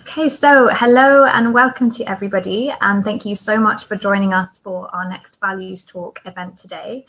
Okay, so hello and welcome to everybody, and thank you so much for joining us for our next Values Talk event today.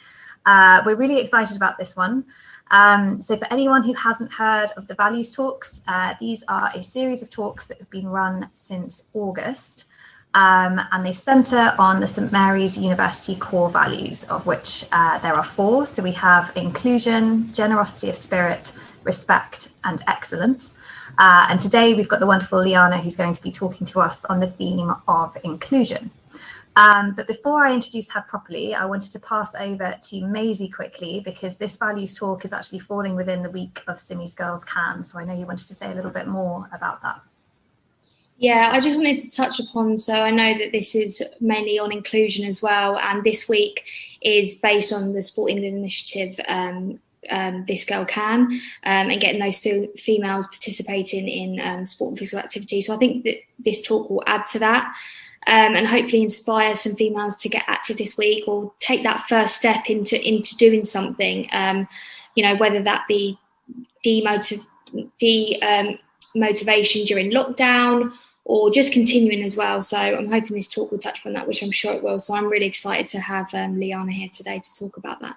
We're really excited about this one. So for anyone who hasn't heard of the Values Talks, these are a series of talks that have been run since August, and they centre on the St Mary's University core values, of which there are 4. So we have inclusion, generosity of spirit, respect and excellence. And today we've got the wonderful Liyana, who's going to be talking to us on the theme of inclusion. But before I introduce her properly, I wanted to pass over to Maisie quickly, because this values talk is actually falling within the week of Simi's Girls Can. So I know you wanted to say a little bit more about that. Yeah, I just wanted to touch upon, so I know that this is mainly on inclusion as well, and this week is based on the Sport England initiative, This Girl Can, and getting those females participating in sport and physical activity. So I think that this talk will add to that, and hopefully inspire some females to get active this week, or take that first step into doing something, whether that be motivation during lockdown, or just continuing as well. So I'm hoping this talk will touch upon that, which I'm sure it will. So I'm really excited to have Liyana here today to talk about that.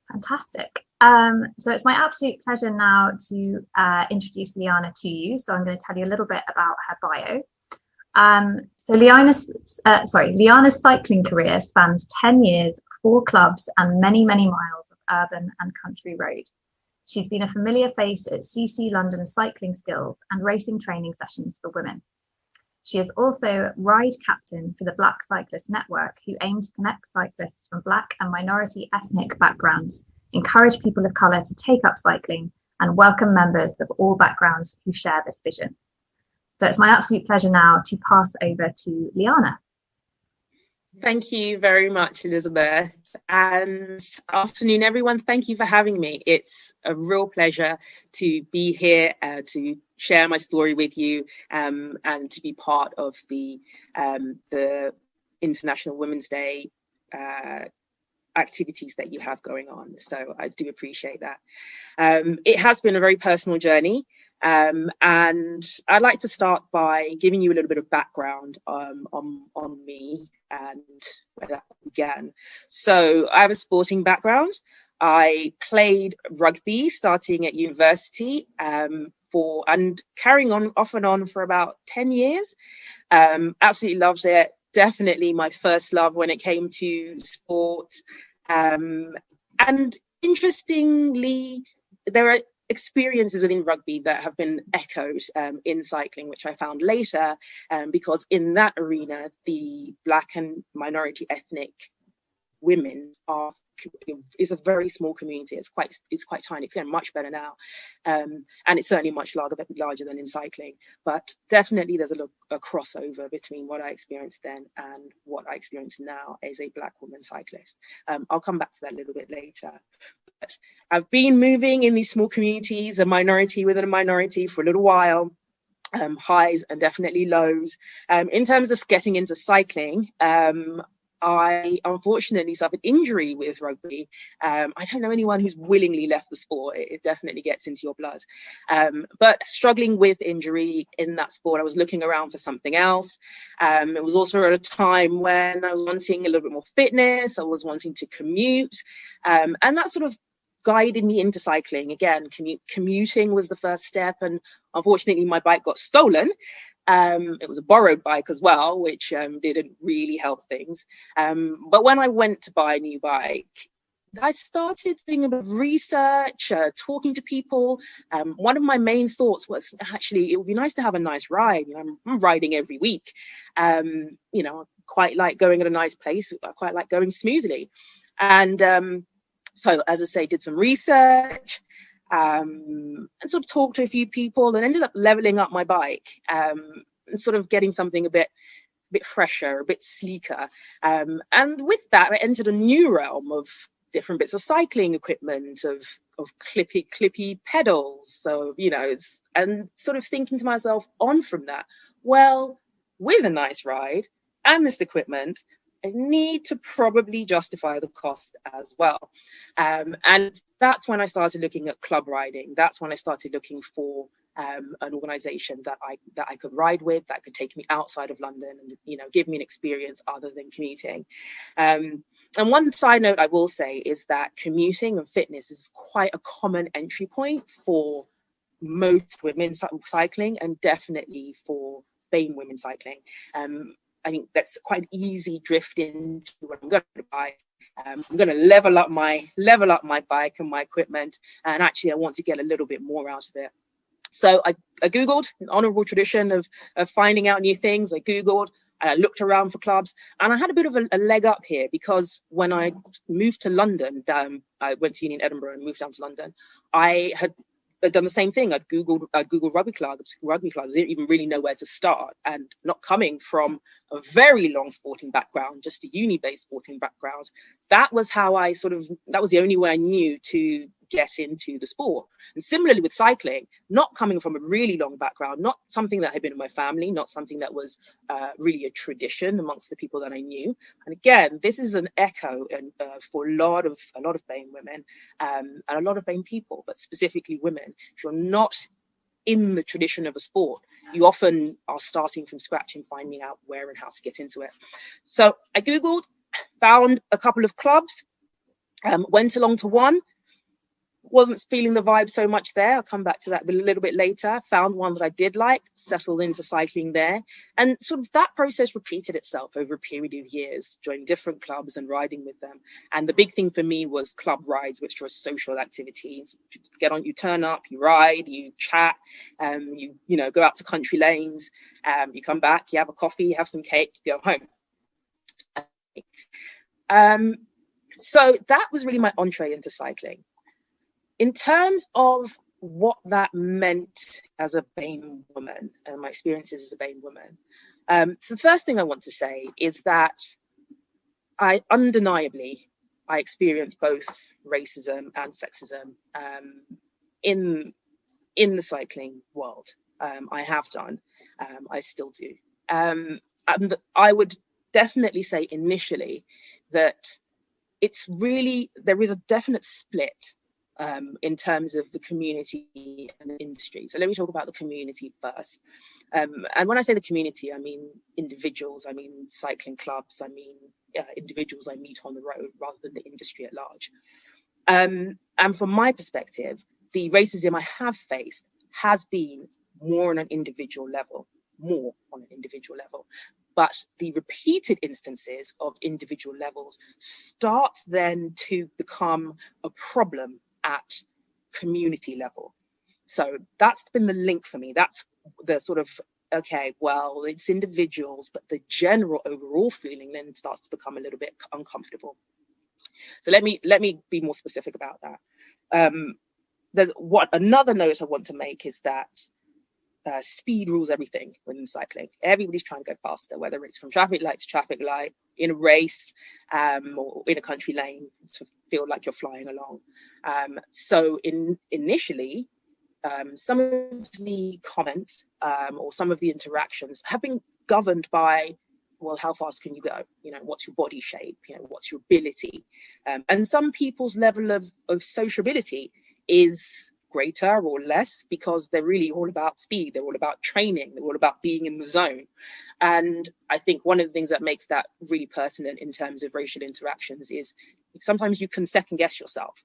Fantastic. So it's my absolute pleasure now to introduce Liyana to you. So I'm going to tell you a little bit about her bio. So Liyana's cycling career spans 10 years, 4 clubs and many, many miles of urban and country road. She's been a familiar face at CC London cycling skills and racing training sessions for women. She is also ride captain for the Black Cyclist Network, who aim to connect cyclists from Black and minority ethnic backgrounds, encourage people of colour to take up cycling, and welcome members of all backgrounds who share this vision. So it's my absolute pleasure now to pass over to Liyana. Thank you very much, Elizabeth. And afternoon, everyone. Thank you for having me. It's a real pleasure to be here to share my story with you, and to be part of the International Women's Day activities that you have going on. So I do appreciate that. It has been a very personal journey. And I'd like to start by giving you a little bit of background on me and where that began. So I have a sporting background. I played rugby starting at university and carrying on off and on for about 10 years. Absolutely loved it. Definitely my first love when it came to sport. And interestingly, there are experiences within rugby that have been echoed in cycling, which I found later, because in that arena, the Black and minority ethnic women is a very small community. It's quite tiny. It's getting much better now, and it's certainly much larger than in cycling. But definitely, there's a crossover between what I experienced then and what I experience now as a Black woman cyclist. I'll come back to that a little bit later. But I've been moving in these small communities, a minority within a minority, for a little while. Highs and definitely lows. In terms of getting into cycling, I unfortunately suffered injury with rugby. I don't know anyone who's willingly left the sport. It definitely gets into your blood. But struggling with injury in that sport, I was looking around for something else. It was also at a time when I was wanting a little bit more fitness. I was wanting to commute. And that sort of guided me into cycling. Again, commuting was the first step. And unfortunately, my bike got stolen. It was a borrowed bike as well, which didn't really help things. But when I went to buy a new bike, I started doing a bit of research, talking to people. One of my main thoughts was, actually, it would be nice to have a nice ride. I'm riding every week. I quite like going at a nice pace. I quite like going smoothly. And so, as I say, did some research, and sort of talked to a few people, and ended up leveling up my bike, and sort of getting something a bit fresher, a bit sleeker. And with that, I entered a new realm of different bits of cycling equipment, of clippy pedals. So, and sort of thinking to myself on from that, well, with a nice ride and this equipment, I need to probably justify the cost as well. And that's when I started looking at club riding. That's when I started looking for an organisation that I could ride with, that could take me outside of London and, you know, give me an experience other than commuting. And one side note I will say is that commuting and fitness is quite a common entry point for most women cycling, and definitely for BAME women cycling. I think that's quite easy drift into what I'm going to buy. I'm going to level up my bike and my equipment, and actually I want to get a little bit more out of it. So I Googled, an honourable tradition of finding out new things. I Googled, I looked around for clubs, and I had a bit of a leg up here, because when I moved to London, I went to uni in Edinburgh and moved down to London, I had done the same thing. I'd Googled rugby clubs. I didn't even really know where to start. And not coming from a very long sporting background, just a uni-based sporting background, that was the only way I knew to get into the sport. And similarly with cycling, not coming from a really long background, not something that had been in my family, not something that was really a tradition amongst the people that I knew. And again, this is an echo for a lot of BAME women and a lot of BAME people, but specifically women. If you're not in the tradition of a sport, you often are starting from scratch and finding out where and how to get into it. So I Googled, found a couple of clubs, went along to one, wasn't feeling the vibe so much there. I'll come back to that a little bit later. Found one that I did like, settled into cycling there. And sort of that process repeated itself over a period of years, joining different clubs and riding with them. And the big thing for me was club rides, which were social activities. You turn up, you ride, you chat, you go out to country lanes, you come back, you have a coffee, you have some cake, you go home. So that was really my entree into cycling. In terms of what that meant as a BAME woman and my experiences as a BAME woman, so the first thing I want to say is that I experienced both racism and sexism in the cycling world. I have done, I still do. And I would definitely say initially that there is a definite split in terms of the community and the industry. So let me talk about the community first. And when I say the community, I mean individuals, I mean cycling clubs, I mean individuals I meet on the road rather than the industry at large. And from my perspective, the racism I have faced has been more on an individual level. But the repeated instances of individual levels start then to become a problem at community level. So that's been the link for me. That's the sort of, okay, well, it's individuals, but the general overall feeling then starts to become a little bit uncomfortable. So let me be more specific about that. Another note I want to make is that speed rules everything within cycling. Everybody's trying to go faster, whether it's from traffic light to traffic light, in a race, or in a country lane, to feel like you're flying along. So initially, some of the comments or some of the interactions have been governed by, well, how fast can you go? What's your body shape? What's your ability? And some people's level of sociability is greater or less because they're really all about speed. They're all about training. They're all about being in the zone. And I think one of the things that makes that really pertinent in terms of racial interactions is sometimes you can second guess yourself.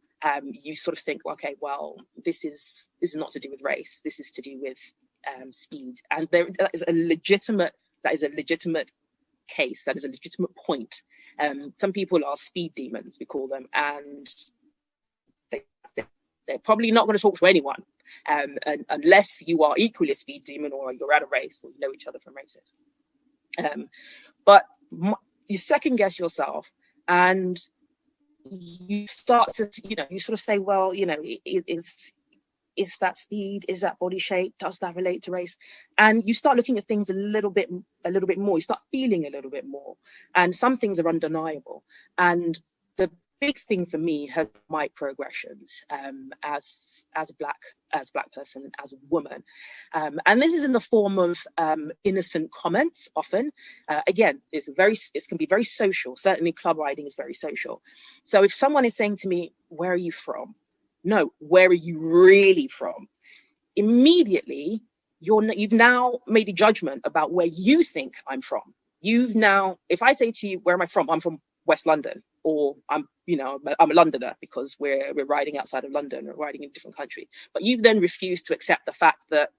You sort of think, okay, well, this is not to do with race. This is to do with speed. And that is a legitimate case. That is a legitimate point. Some people are speed demons, we call them, and they're probably not going to talk to anyone and unless you are equally a speed demon or you're at a race or you know each other from races. But you second guess yourself and you start to, you sort of say, well, is that speed? Is that body shape? Does that relate to race? And you start looking at things a little bit more. You start feeling a little bit more. And some things are undeniable. And the big thing for me has microaggressions as a black person, as a woman, and this is in the form of innocent comments. Often, again, it can be very social. Certainly, club riding is very social. So if someone is saying to me, "Where are you from?" No, where are you really from? immediately you've now made a judgment about where you think I'm from. You've now, if I say to you, where am I from? I'm from West London, or I'm a Londoner because we're riding outside of London or riding in a different country. But you've then refused to accept the fact that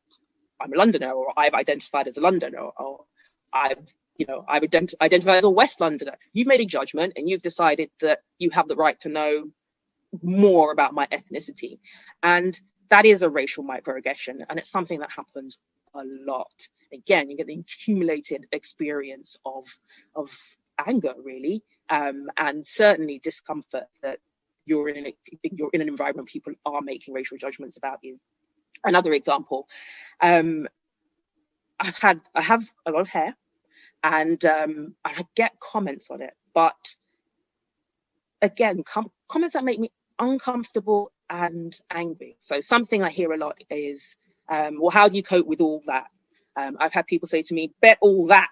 I'm a Londoner, or I've identified as a Londoner, or I've identified as a West Londoner. You've made a judgment and you've decided that you have the right to know more about my ethnicity. And that is a racial microaggression, and it's something that happens a lot. Again, you get the accumulated experience of anger, really, and certainly discomfort that you're in an environment people are making racial judgments about you. Another example, I have a lot of hair, and I get comments on it, but again, comments that make me uncomfortable and angry. So something I hear a lot is, well, how do you cope with all that? I've had people say to me, bet all that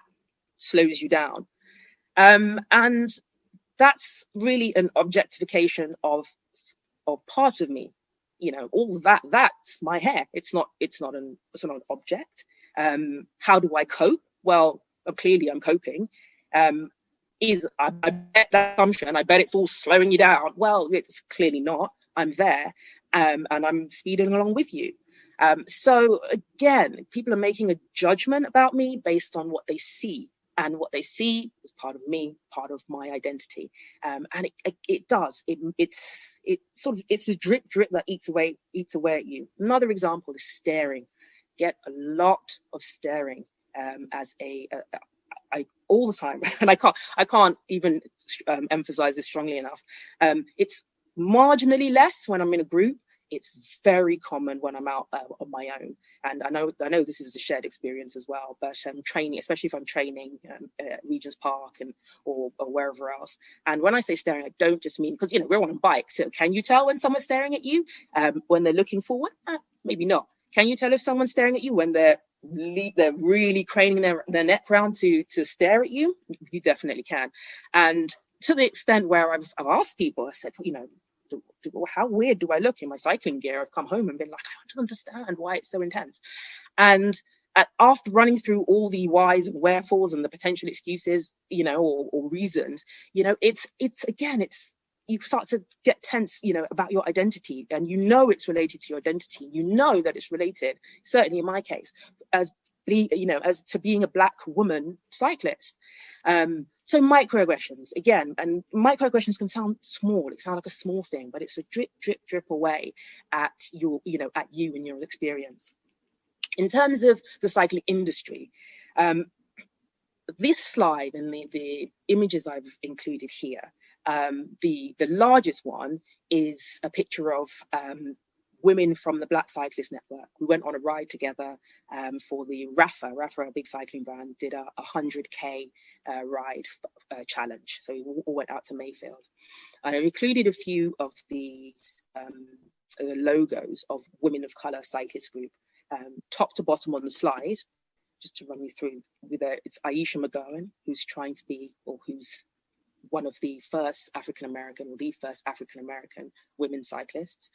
slows you down. And that's really an objectification of part of me. All that's my hair. It's not an object. How do I cope? Well, clearly I'm coping. I bet that assumption, I bet it's all slowing you down. Well, it's clearly not. I'm there, and I'm speeding along with you. So again, people are making a judgment about me based on what they see, and what they see is part of me, part of my identity. And it's a drip that eats away at you. Another example is staring. Get a lot of staring as all the time, and I can't even emphasize this strongly enough. It's marginally less when I'm in a group. It's very common when I'm out on my own, and I know this is a shared experience as well. But training, especially if I'm training at Regent's Park or wherever else, and when I say staring, I don't just mean because we're on a bike. So can you tell when someone's staring at you when they're looking forward? Maybe not. Can you tell if someone's staring at you when they're really craning their neck round to stare at you? You definitely can. And to the extent where I've asked people, I said, how weird do I look in my cycling gear? I've come home and been like, I don't understand why it's so intense. And after running through all the whys and wherefores and the potential excuses, or reasons, it's you start to get tense, about your identity, and it's related to your identity. That it's related, certainly in my case, as to being a Black woman cyclist. So microaggressions, again, and microaggressions can sound small. It sounds like a small thing, but it's a drip away at you and your experience. In terms of the cycling industry, this slide and the images I've included here, the largest one is a picture of women from the Black Cyclist Network. We went on a ride together for the Rafa, a big cycling brand, did a 100k ride challenge. So we all went out to Mayfield. And I included a few of the logos of Women of Colour Cyclist Group, top to bottom on the slide, just to run you through. It's Aisha McGowan, who's who's one of the first African-American women cyclists.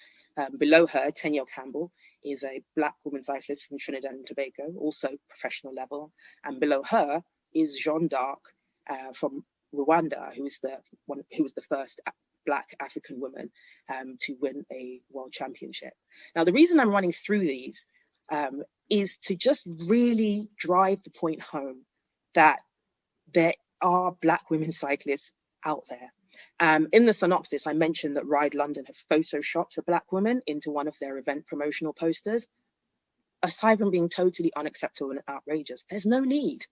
Below her, Teniel Campbell is a Black woman cyclist from Trinidad and Tobago, also professional level. And below her is Jeanne d'Arc from Rwanda, who was the first Black African woman to win a world championship. Now, the reason I'm running through these is to just really drive the point home that there are Black women cyclists out there. In the synopsis, I mentioned that RideLondon have photoshopped a Black woman into one of their event promotional posters. Aside from being totally unacceptable and outrageous, there's no need.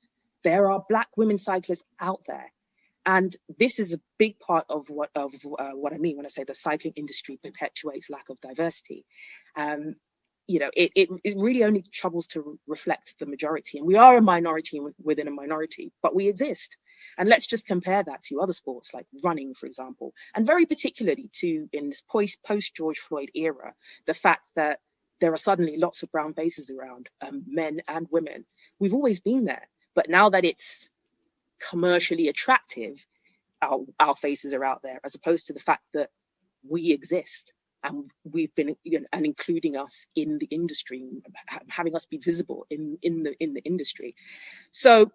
There are Black women cyclists out there. And this is a big part of what I mean when I say the cycling industry perpetuates lack of diversity. It really only troubles to reflect the majority. And we are a minority within a minority, but we exist. And let's just compare that to other sports like running, for example, and very particularly in this post-George Floyd era, the fact that there are suddenly lots of brown faces around, men and women. We've always been there, but now that it's commercially attractive, our faces are out there, as opposed to the fact that we exist. and we've been, and including us in the industry, having us be visible in the industry. So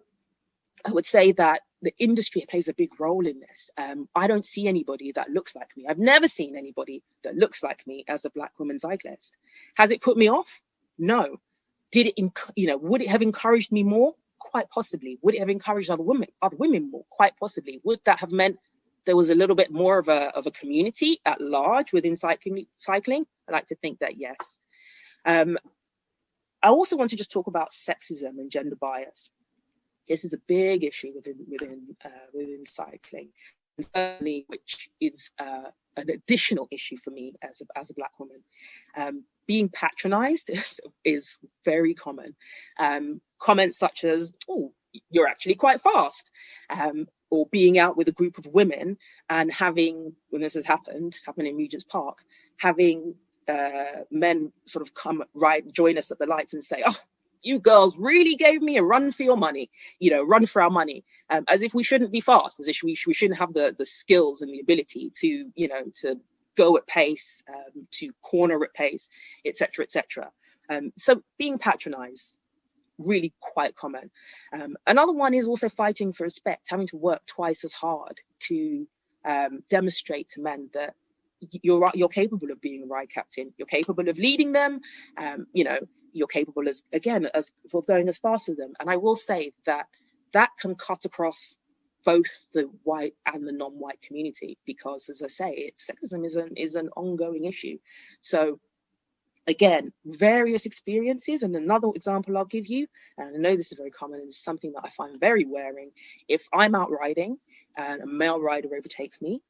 I would say that the industry plays a big role in this. I don't see anybody that looks like me. I've never seen anybody that looks like me as a Black woman cyclist. Has it put me off? No. Did it, would it have encouraged me more? Quite possibly. Would it have encouraged other women more? Quite possibly. Would that have meant there was a little bit more of a community at large within cycling? I like to think that yes. I also want to just talk about sexism and gender bias. This is a big issue within cycling, and certainly which is an additional issue for me as a Black woman. Being patronized is very common. Comments such as, "Oh, you're actually quite fast," or being out with a group of women and having, when this happened in Regent's Park, having men sort of join us at the lights and say, "Oh, you girls really gave me a run for your money, run for our money," as if we shouldn't be fast, as if we shouldn't have the skills and the ability to, to go at pace, to corner at pace, etc., etc. So being patronized, really quite common. Another one is also fighting for respect, having to work twice as hard to demonstrate to men that you're capable of being a ride captain, you're capable of leading them, you're capable as of going as fast as them. And I will say that can cut across both the white and the non-white community, because, as I say, sexism is an ongoing issue. So again, various experiences. And another example I'll give you, and I know this is very common and it's something that I find very wearing. If I'm out riding and a male rider overtakes me,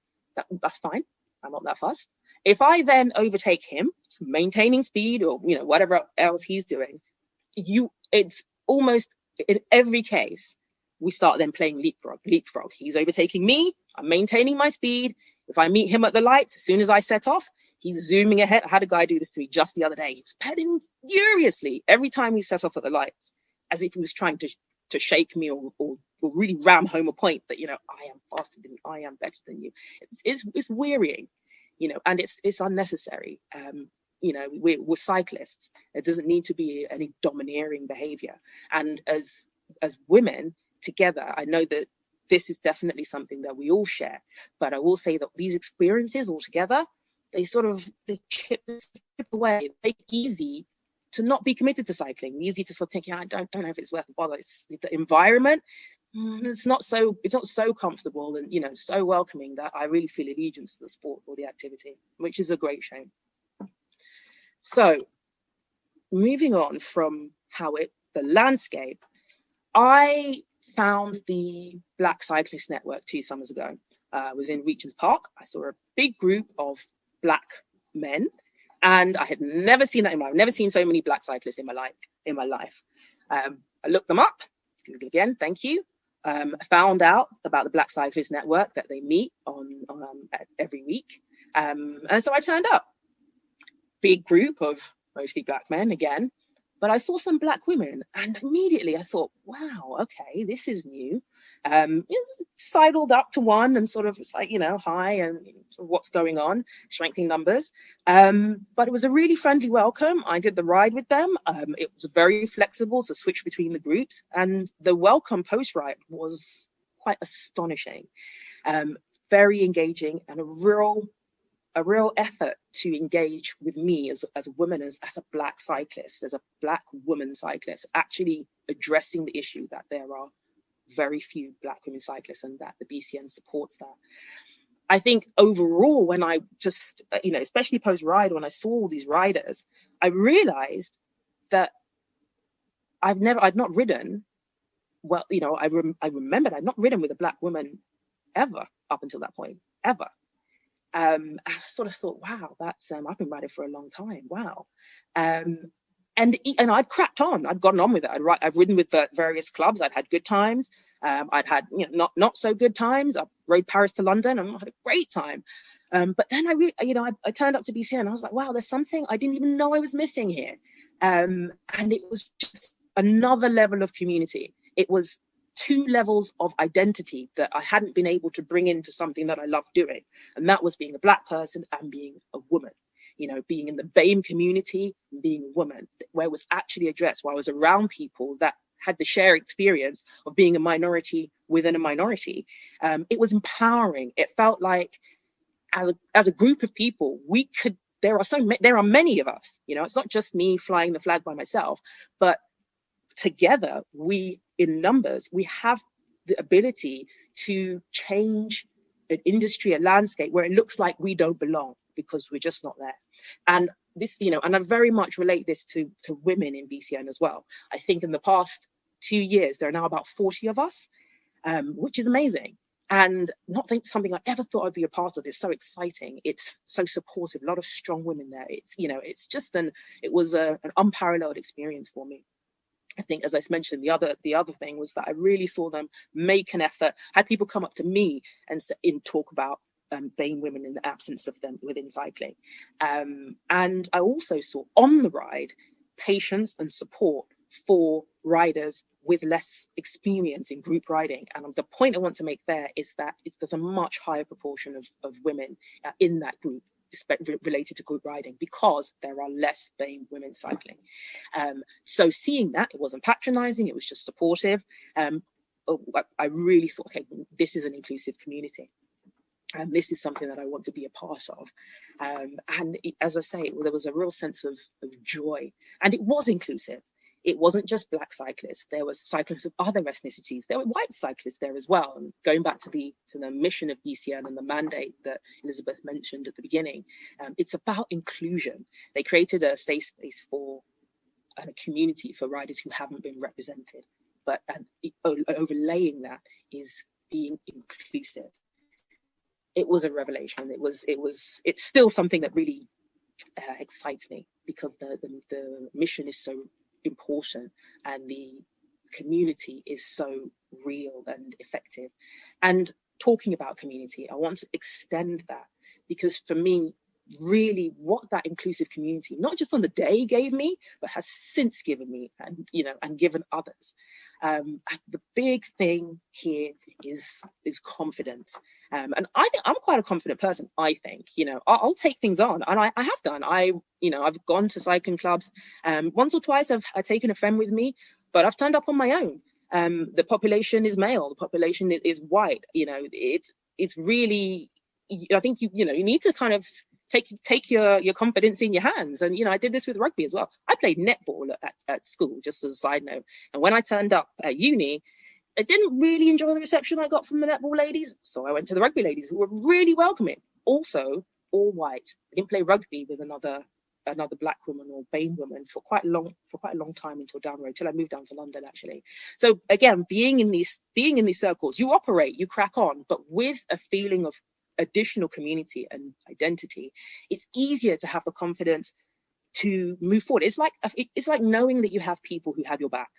that's fine. I'm not that fussed. If I then overtake him, maintaining speed or whatever else he's doing, it's almost in every case we start then playing leapfrog. He's overtaking me, I'm maintaining my speed. If I meet him at the lights, as soon as I set off, he's zooming ahead. I had a guy do this to me just the other day. He was pedaling furiously every time he set off at the lights, as if he was trying to shake me or really ram home a point that, I am faster than you, I am better than you. It's wearying, and it's unnecessary. We're cyclists. There doesn't need to be any domineering behavior. And as women together, I know that this is definitely something that we all share, but I will say that these experiences all together, they chip away, make it easy to not be committed to cycling, easy to sort of think, I don't know if it's worth the bother. It's the environment, it's not so comfortable and so welcoming that I really feel allegiance to the sport or the activity, which is a great shame. So moving on from the landscape, I found the Black Cyclist Network 2 summers ago. I was in Regent's Park. I saw a big group of Black men, and I had never seen that in my life. I've never seen so many Black cyclists in my life. I looked them up. Google again, thank you. I found out about the Black Cyclist Network, that they meet on every week, and so I turned up. Big group of mostly Black men again. But I saw some Black women, and immediately I thought, wow, okay, this is new. Sidled up to one and sort of was like, hi, and sort of what's going on, strengthening numbers. But it was a really friendly welcome. I did the ride with them. It was very flexible to switch between the groups, and the welcome post-ride was quite astonishing. Very engaging, and a real effort to engage with me as a woman, as a Black cyclist, as a Black woman cyclist, actually addressing the issue that there are very few Black women cyclists, and that the BCN supports that. I think overall, when I just, especially post-ride, when I saw all these riders, I realized that I'd not ridden, well, I remembered I'd not ridden with a Black woman ever up until that point, ever. I sort of thought, wow, that's I've been riding for a long time. Wow. And I'd cracked on. I'd gotten on with it. I've ridden with various clubs. I'd had good times. I'd had not so good times. I rode Paris to London and I had a great time. But then I turned up to BCN and I was like, wow, there's something I didn't even know I was missing here. And it was just another level of community. It was 2 levels of identity that I hadn't been able to bring into something that I loved doing. And that was being a Black person and being a woman. you know, being in the BAME community, being a woman, where it was actually addressed, where I was around people that had the shared experience of being a minority within a minority. It was empowering. It felt like as a group of people, we could, there are many of us, you know, it's not just me flying the flag by myself, but together, we in numbers, we have the ability to change an industry, a landscape where it looks like we don't belong because we're just not there. And this, you know, and I very much relate this to women in BCN as well. I think in the past 2 years, there are now about 40 of us, which is amazing. And not something I ever thought I'd be a part of. It's so exciting. It's so supportive. A lot of strong women there. It's, you know, it's just it was an unparalleled experience for me. I think, as I mentioned, the other thing was that I really saw them make an effort, had people come up to me and talk about BAME women in the absence of them within cycling. And I also saw on the ride patience and support for riders with less experience in group riding. And the point I want to make there is that there's a much higher proportion of women in that group related to group riding because there are less BAME women cycling. So seeing that, it wasn't patronizing, it was just supportive. I really thought, okay, this is an inclusive community. And this is something that I want to be a part of. And as I say, there was a real sense of joy. And it was inclusive. It wasn't just Black cyclists. There was cyclists of other ethnicities. There were white cyclists there as well. And going back to the mission of BCN and the mandate that Elizabeth mentioned at the beginning, it's about inclusion. They created a safe space for a community for riders who haven't been represented. But overlaying that is being inclusive. It was a revelation. It's still something that really excites me because the mission is so important and the community is so real and effective. And talking about community, I want to extend that because for me, really what that inclusive community, not just on the day gave me, but has since given me and, you know, and given others. The big thing here is confidence. And I think I'm quite a confident person. I think, you know, I'll take things on, and I have done. I've gone to cycling clubs. Once or twice I've taken a friend with me, but I've turned up on my own. The population is male. The population is white. You know, it's really, I think you need to kind of take your confidence in your hands. And, you know, I did this with rugby as well. I played netball at school, just as a side note. And when I turned up at uni, I didn't really enjoy the reception I got from the netball ladies. So I went to the rugby ladies, who were really welcoming. Also, all white. I didn't play rugby with another Black woman or BAME woman for quite a long time until down the road, till I moved down to London, actually. So again, being in these circles, you operate, you crack on, but with a feeling of additional community and identity, it's easier to have the confidence to move forward. It's like knowing that you have people who have your back.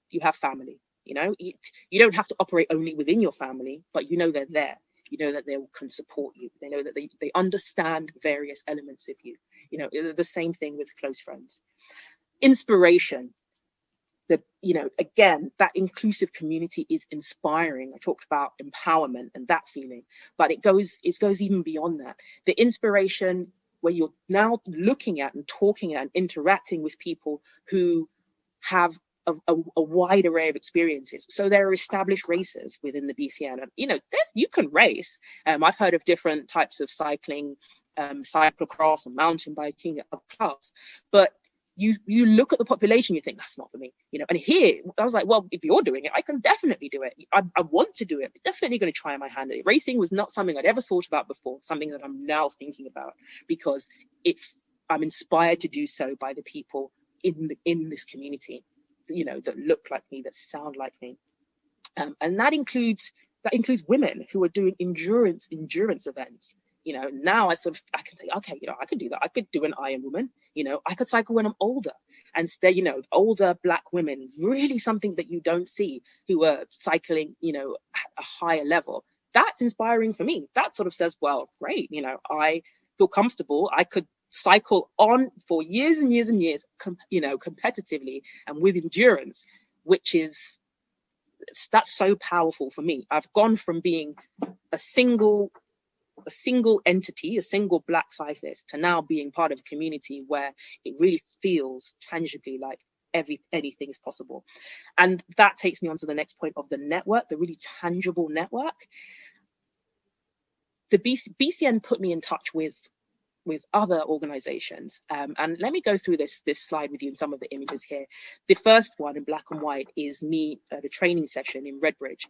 You have family. You know, you don't have to operate only within your family, but you know they're there. You know that they can support you. They know that they understand various elements of you. You know, the same thing with close friends. Inspiration. Again, that inclusive community is inspiring. I talked about empowerment and that feeling, but it goes even beyond that. The inspiration where you're now looking at and talking and interacting with people who have a wide array of experiences. So there are established racers within the BCN, and you can race. I've heard of different types of cycling, cyclocross and mountain biking at clubs, but you look at the population, you think that's not for me, and here I was like, well, if you're doing it, I can definitely do it. I want to do it, but definitely going to try my hand at it. Racing was not something I'd ever thought about before, something that I'm now thinking about, because I'm inspired to do so by the people in this community, that look like me, that sound like me, and that includes women who are doing endurance events. Now I can say, okay, I could do that. I could do an Iron Woman. I could cycle when I'm older. And they're, older Black women, really something that you don't see, who are cycling, at a higher level. That's inspiring for me. That sort of says, well, great. I feel comfortable. I could cycle on for years and years and years, competitively and with endurance, that's so powerful for me. I've gone from being a single a single entity, a single Black cyclist, to now being part of a community where it really feels tangibly like anything is possible. And that takes me on to the next point of the network, the really tangible network. The BCN put me in touch with other organizations, and let me go through this slide with you in some of the images here. The first one in black and white is me at a training session in Redbridge.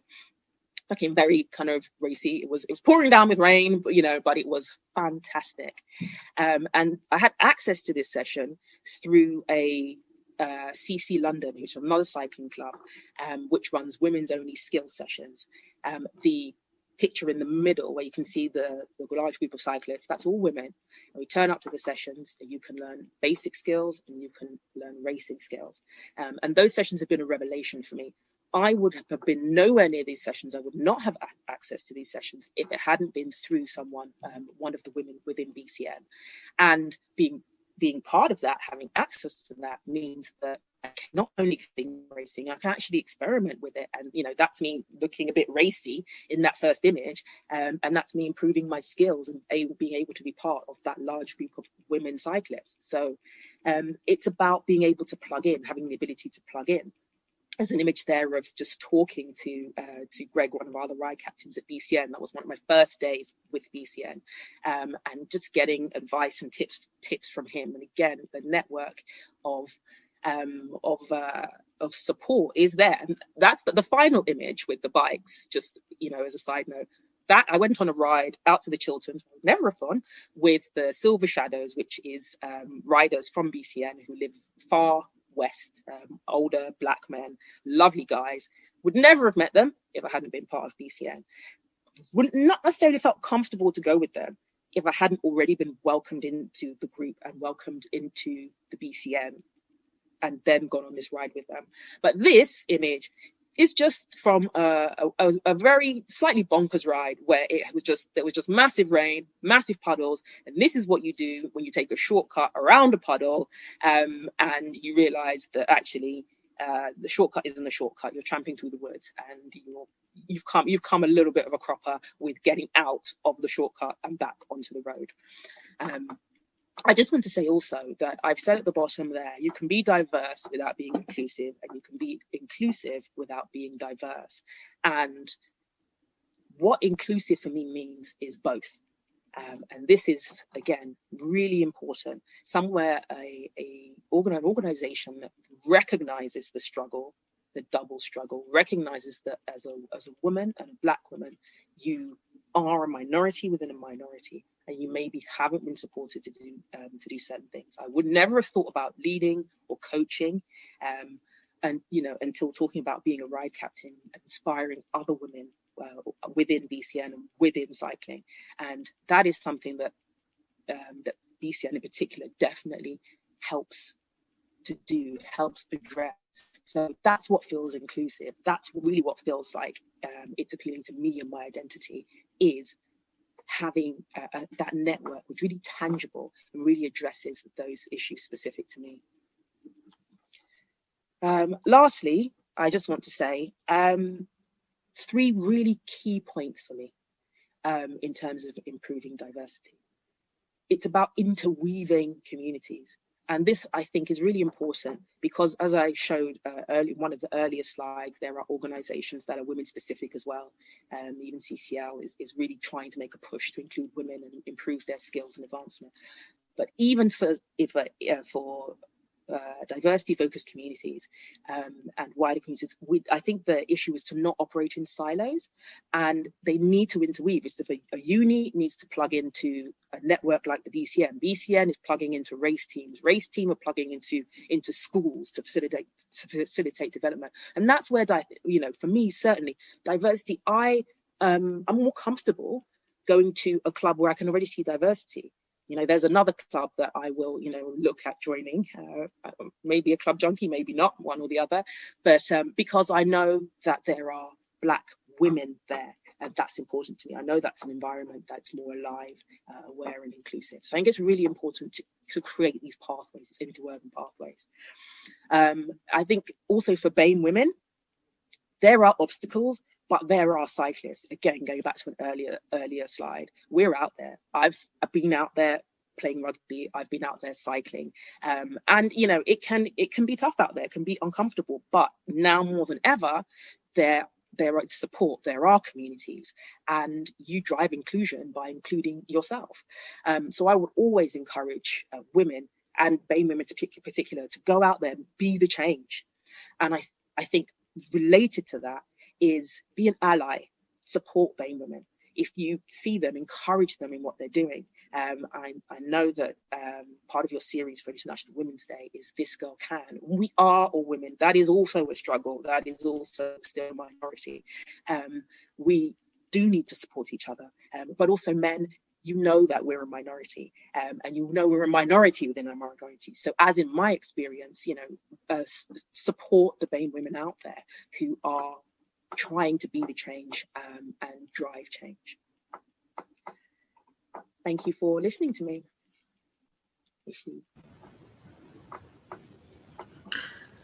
Looking very kind of racy. It was pouring down with rain, but but it was fantastic. And I had access to this session through a CC London, which is another cycling club, which runs women's only skills sessions. The picture in the middle where you can see the large group of cyclists, that's all women. And we turn up to the sessions and you can learn basic skills and you can learn racing skills. And those sessions have been a revelation for me. I would have been nowhere near these sessions. I would not have access to these sessions if it hadn't been through someone, one of the women within BCN. And being part of that, having access to that, means that I can not only think racing, I can actually experiment with it. And that's me looking a bit racy in that first image, and that's me improving my skills and being able to be part of that large group of women cyclists. So it's about being able to plug in, having the ability to plug in. There's an image there of just talking to Greg, one of our other ride captains at BCN. That was one of my first days with BCN, and just getting advice and tips from him. And again, the network of support is there. And that's the final image with the bikes. Just as a side note, that I went on a ride out to the Chilterns, Never-a-thon, with the Silver Shadows, which is riders from BCN who live far west, older Black men, lovely guys. Would never have met them if I hadn't been part of BCN. Wouldn't not necessarily felt comfortable to go with them if I hadn't already been welcomed into the group and welcomed into the BCN and then gone on this ride with them. But this image is just from a very slightly bonkers ride where there was just massive rain, massive puddles, and this is what you do when you take a shortcut around a puddle, and you realize that actually the shortcut isn't a shortcut. You're tramping through the woods, and you've come a little bit of a cropper with getting out of the shortcut and back onto the road. I just want to say also that I've said at the bottom there, you can be diverse without being inclusive, and you can be inclusive without being diverse. And what inclusive for me means is both. And this is, again, really important. Somewhere an organization that recognizes the struggle, the double struggle, recognizes that as a woman and a Black woman, you are a minority within a minority, and you maybe haven't been supported to do certain things. I would never have thought about leading or coaching, and until talking about being a ride captain and inspiring other women within BCN and within cycling. And that is something that that BCN in particular definitely helps address. So that's what feels inclusive. That's really what feels like it's appealing to me and my identity, is having that network which really tangible and really addresses those issues specific to me. Lastly, I just want to say 3 really key points for me in terms of improving diversity. It's about interweaving communities. And this, I think, is really important because, as I showed one of the earlier slides, there are organizations that are women specific as well. Even CCL is really trying to make a push to include women and improve their skills and advancement. But even for diversity focused communities and wider communities, I think the issue is to not operate in silos, and they need to interweave. If a uni needs to plug into a network like the BCN is plugging into race team are plugging into schools to facilitate development. And that's where for me, certainly diversity, I'm more comfortable going to a club where I can already see diversity. There's another club that I will, look at joining, maybe a club junkie, maybe not, one or the other, but because I know that there are Black women there, and that's important to me. I know that's an environment that's more alive, aware and inclusive. So I think it's really important to create these pathways, these interwoven pathways. I think also for BAME women, there are obstacles, But there are cyclists, again, going back to an earlier slide. We're out there. I've been out there playing rugby. I've been out there cycling, and you know, it can be tough out there. It can be uncomfortable. But now more than ever, there are support. There are communities, and you drive inclusion by including yourself. So I would always encourage women, and BAME women in particular, to go out there and be the change. And I think related to that is be an ally, support BAME women. If you see them, encourage them in what they're doing. I know that part of your series for International Women's Day is This Girl Can. We are all women. That is also a struggle. That is also still a minority. We do need to support each other, but also men, you know that we're a minority, and you know we're a minority within a minority. So as in my experience, you know, support the BAME women out there who are trying to be the change and drive change. Thank you for listening to me.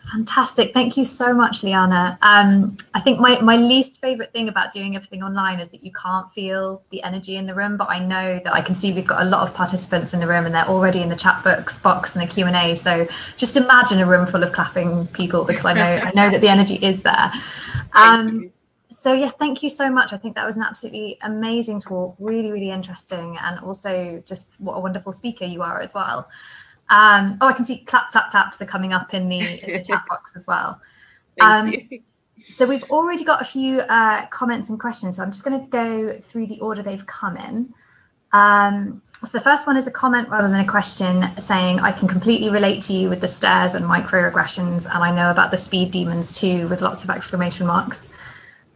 Fantastic. Thank you so much, Liyana. I think my least favorite thing about doing everything online is that you can't feel the energy in the room, but I know that I can see we've got a lot of participants in the room and they're already in the chat box and the Q&A. So just imagine a room full of clapping people, because I know that the energy is there. So yes, thank you so much. I think that was an absolutely amazing talk, really, really interesting, and also just what a wonderful speaker you are as well. Oh, I can see claps are coming up in the chat box as well. Thank you. So we've already got a few comments and questions, so I'm just going to go through the order they've come in. So the first one is a comment rather than a question, saying, I can completely relate to you with the stares and microaggressions, and I know about the speed demons too, with lots of exclamation marks.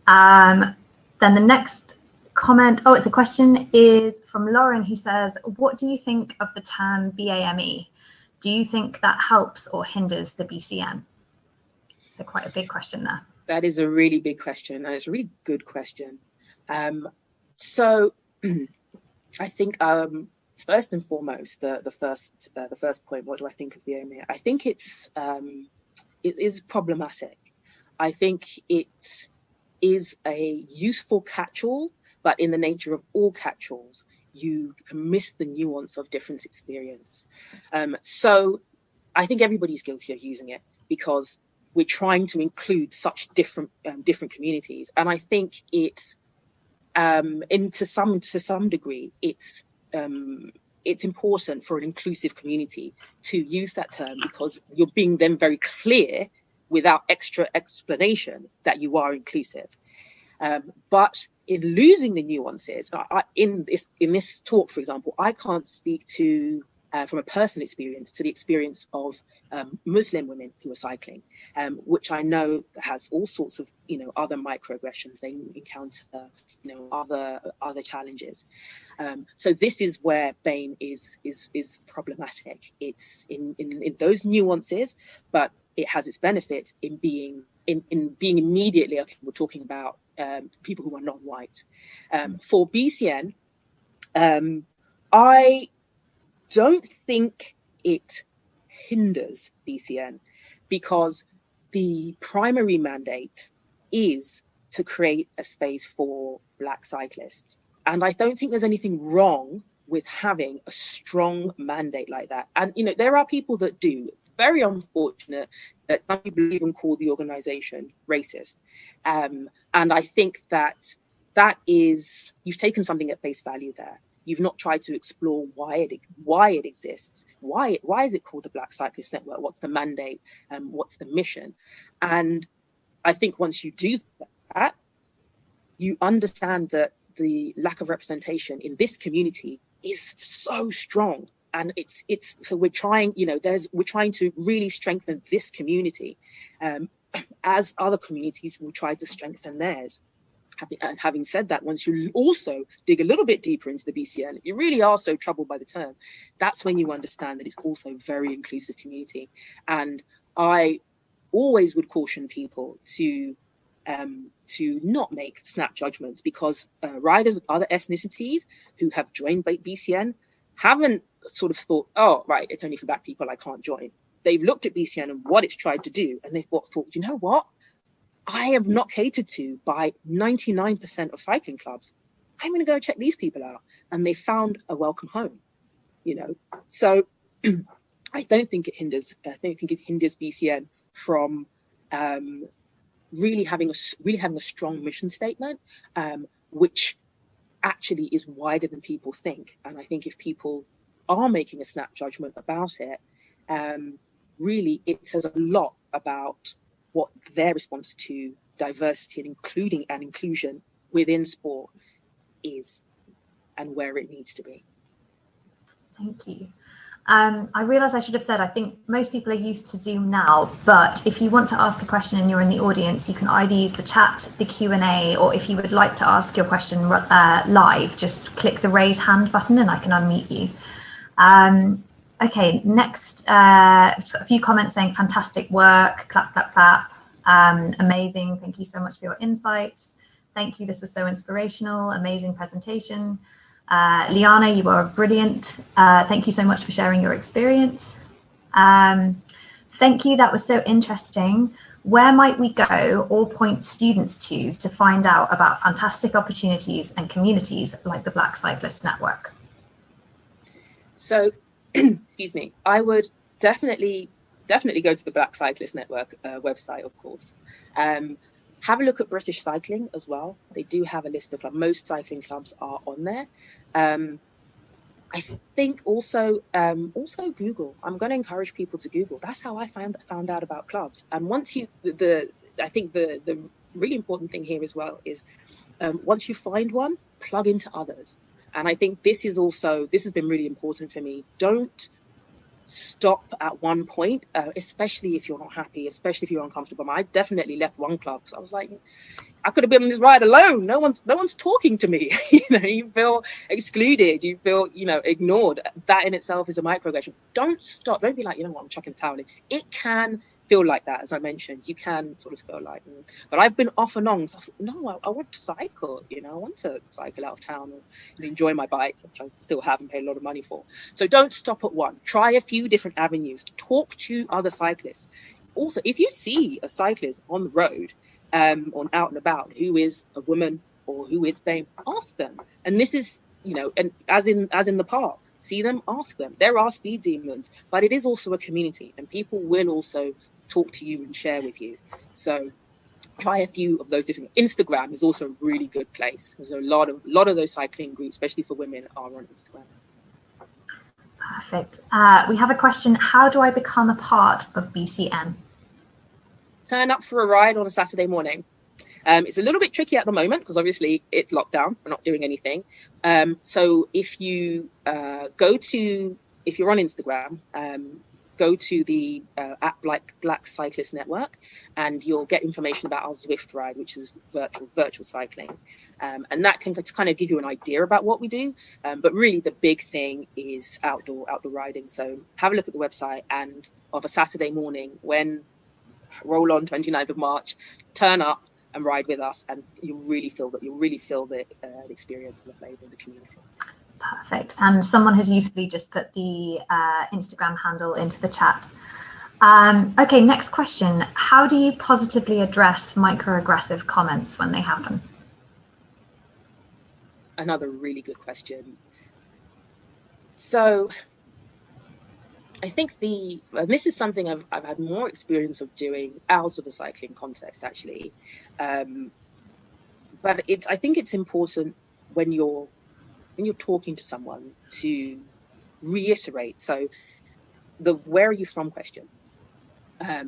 Then the next comment, it's a question, is from Lauren, who says, what do you think of the term BAME? Do you think that helps or hinders the BCN? So quite a big question there. That is a really big question, and it's a really good question. So I think first and foremost, the first point, what do I think of BAME? I think it is problematic. I think it is a useful catch-all, but in the nature of all catch-alls, you can miss the nuance of different experience. So I think everybody's guilty of using it because we're trying to include such different communities, and I think it, to some degree, it's important for an inclusive community to use that term, because you're being then very clear without extra explanation that you are inclusive. But in losing the nuances, in this talk, for example, I can't speak to from a personal experience to the experience of Muslim women who are cycling, which I know has all sorts of other microaggressions. They encounter other challenges. So this is where BAME is problematic. It's in those nuances, but it has its benefit in being immediately, okay, we're talking about people who are non-white. For BCN, I don't think it hinders BCN, because the primary mandate is to create a space for Black cyclists. And I don't think there's anything wrong with having a strong mandate like that. And, there are people that do. Very unfortunate that some people even call the organization racist. And I think that is, you've taken something at face value there. You've not tried to explore why it exists. Why is it called the Black Cyclist Network? What's the mandate? What's the mission? And I think once you do that, you understand that the lack of representation in this community is so strong. And it's so we're trying to really strengthen this community, as other communities will try to strengthen theirs. Having said that, once you also dig a little bit deeper into the BCN, you really are so troubled by the term. That's when you understand that it's also a very inclusive community. And I always would caution people to not make snap judgments, because riders of other ethnicities who have joined BCN haven't sort of thought, oh, right, it's only for Black people, I can't join. They've looked at BCN and what it's tried to do, and they've thought, you know what? I am not catered to by 99% of cycling clubs. I'm going to go check these people out. And they found a welcome home, you know. So I don't think it hinders BCN from really having a strong mission statement, which actually is wider than people think. And I think if people are making a snap judgment about it, really it says a lot about what their response to diversity and inclusion within sport is and where it needs to be. Thank you. I realise I should have said, I think most people are used to Zoom now, but if you want to ask a question and you're in the audience, you can either use the chat, the Q&A, or if you would like to ask your question live, just click the raise hand button and I can unmute you. Okay, next, just got a few comments saying fantastic work, clap, clap, clap, amazing, thank you so much for your insights. Thank you, this was so inspirational, amazing presentation. Liyana, you are brilliant. Thank you so much for sharing your experience. Thank you, that was so interesting. Where might we go or point students to find out about fantastic opportunities and communities like the Black Cyclist Network? So, excuse me, I would definitely go to the Black Cyclist Network website, of course. Have a look at British Cycling as well. They do have a list of clubs. Most cycling clubs are on there. I think also Google. I'm going to encourage people to Google. That's how I found out about clubs. And once you, I think the really important thing here as well is once you find one, plug into others. And I think this has been really important for me. Don't stop at one point, especially if you're not happy, especially if you're uncomfortable. I definitely left one club because I was like, I could have been on this ride alone. No one's talking to me. You feel excluded. You feel, ignored. That in itself is a microaggression. Don't stop. Don't be like, I'm chucking the towel in. It can feel like that, as I mentioned. You can sort of feel like, but I've been off and on. So I thought, no, I want to cycle. I want to cycle out of town and enjoy my bike, which I still haven't paid a lot of money for. So don't stop at one. Try a few different avenues. Talk to other cyclists. Also, if you see a cyclist on the road, or out and about, who is a woman or who is BAME, ask them. And this is, and as in the park, see them, ask them. There are speed demons, but it is also a community, and people will also talk to you and share with you. So try a few of those different. Instagram is also a really good place. There's a lot of those cycling groups, especially for women, are on Instagram. Perfect. We have a question. How do I become a part of BCN? Turn up for a ride on a Saturday morning. It's a little bit tricky at the moment because obviously it's lockdown. We're not doing anything. So if you're on Instagram, go to the app Black Cyclist Network, and you'll get information about our Zwift ride, which is virtual cycling. And that can kind of give you an idea about what we do. But really the big thing is outdoor riding. So have a look at the website, and of a Saturday morning when roll on 29th of March, turn up and ride with us, and you'll really feel the experience and the flavour of the community. Perfect. And someone has usefully just put the Instagram handle into the chat. Okay, next question. How do you positively address microaggressive comments when they happen? Another really good question. So I think this is something I've had more experience of doing out of the cycling context, actually. But I think it's important when you're talking to someone to reiterate. So the where are you from question. I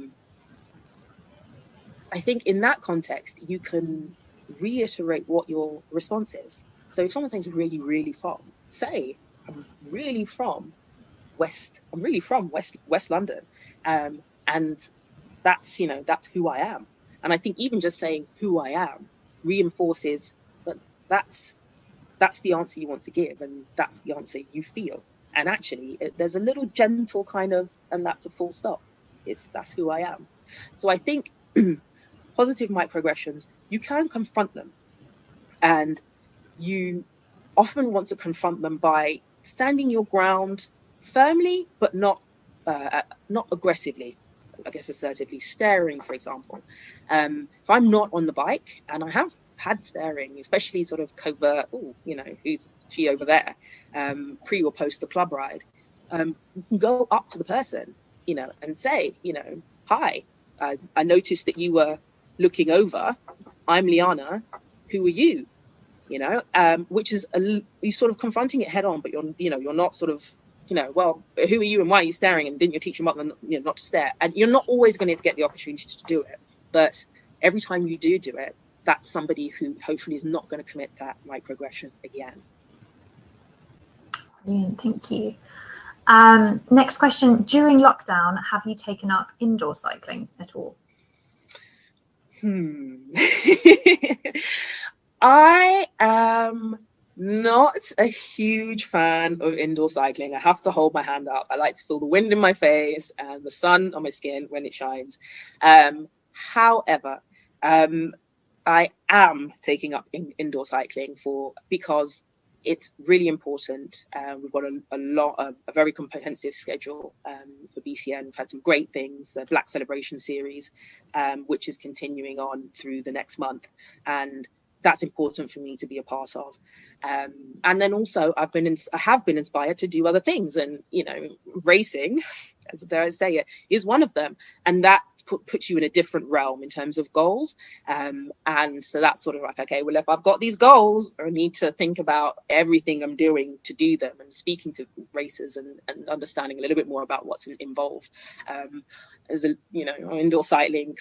think in that context, you can reiterate what your response is. So if someone says really, really from, say, I'm really from West London. And that's who I am. And I think even just saying who I am reinforces that that's the answer you want to give, and that's the answer you feel. And actually there's a little gentle kind of, and that's a full stop. That's who I am. So I think positive microaggressions, you can confront them, and you often want to confront them by standing your ground firmly, but not aggressively. I guess, assertively staring, for example. If I'm not on the bike, and I have had staring, especially sort of covert, oh, you know, who's she over there, pre or post the club ride, you can go up to the person, you know, and say, you know, hi, I noticed that you were looking over. I'm Liyana. Who are you? You know, which is you're sort of confronting it head on, but you're not sort of, you know, well, who are you and why are you staring? And didn't your teacher mother, you know, not to stare? And you're not always going to get the opportunity to do it, but every time you do it, that's somebody who hopefully is not going to commit that microaggression again. Brilliant, thank you. Next question: during lockdown, have you taken up indoor cycling at all? I am not a huge fan of indoor cycling. I have to hold my hand up. I like to feel the wind in my face and the sun on my skin when it shines. However, I am taking up indoor cycling because it's really important. We've got a very comprehensive schedule for BCN. We've had some great things, the Black Celebration series, which is continuing on through the next month. And that's important for me to be a part of. And then also I have been inspired to do other things, and, you know, racing, as dare I say it, is one of them. And that puts you in a different realm in terms of goals. And so that's sort of like, okay, well, if I've got these goals, I need to think about everything I'm doing to do them, and speaking to racers and understanding a little bit more about what's involved. As a, you know, indoor cycling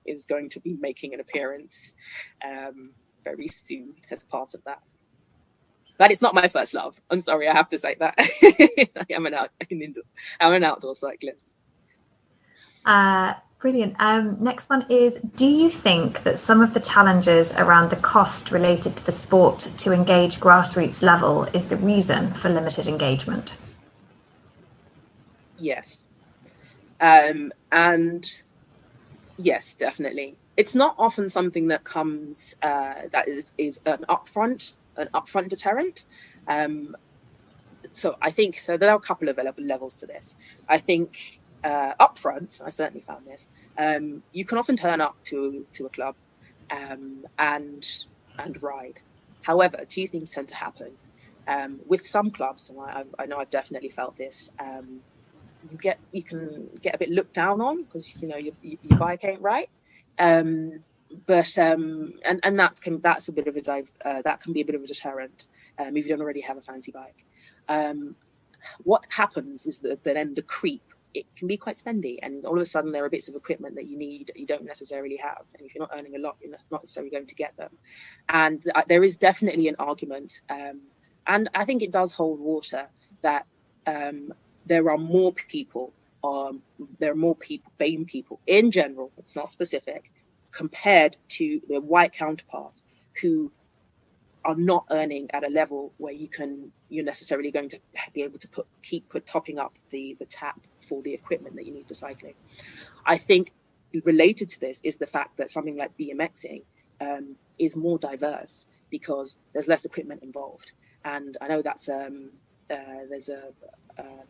is going to be making an appearance very soon as part of that. But it's not my first love. I'm sorry, I have to say that. I'm an outdoor cyclist. Brilliant. Next one is: do you think that some of the challenges around the cost related to the sport to engage grassroots level is the reason for limited engagement? Yes. And yes, definitely. It's not often something that comes that is an upfront deterrent. So I think there are a couple of levels to this. I think upfront, I certainly found this. You can often turn up to a club and ride. However, two things tend to happen with some clubs, and I know I've definitely felt this. You can get a bit looked down on because, you know, your bike ain't right. But that's a bit of that can be a bit of a deterrent if you don't already have a fancy bike. What happens is that then the creep, it can be quite spendy, and all of a sudden there are bits of equipment that you need that you don't necessarily have, and if you're not earning a lot, you're not necessarily going to get them. And there is definitely an argument, and I think it does hold water, that there are more people, BAME people in general, it's not specific, compared to their white counterparts who are not earning at a level where you're necessarily going to be able to keep topping up the tap for the equipment that you need for cycling. I think related to this is the fact that something like BMXing is more diverse because there's less equipment involved. And I know that's there's a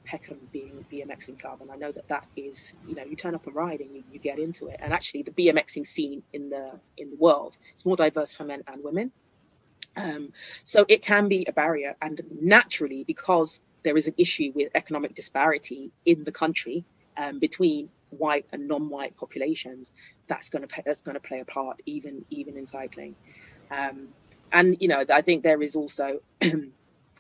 Peckham being BMXing club, and I know that is, you know, you turn up a ride and you get into it. And actually the BMXing scene in the world, it's more diverse for men and women. So it can be a barrier, and naturally, because there is an issue with economic disparity in the country between white and non-white populations, that's going to play a part even in cycling. And, you know, I think there is also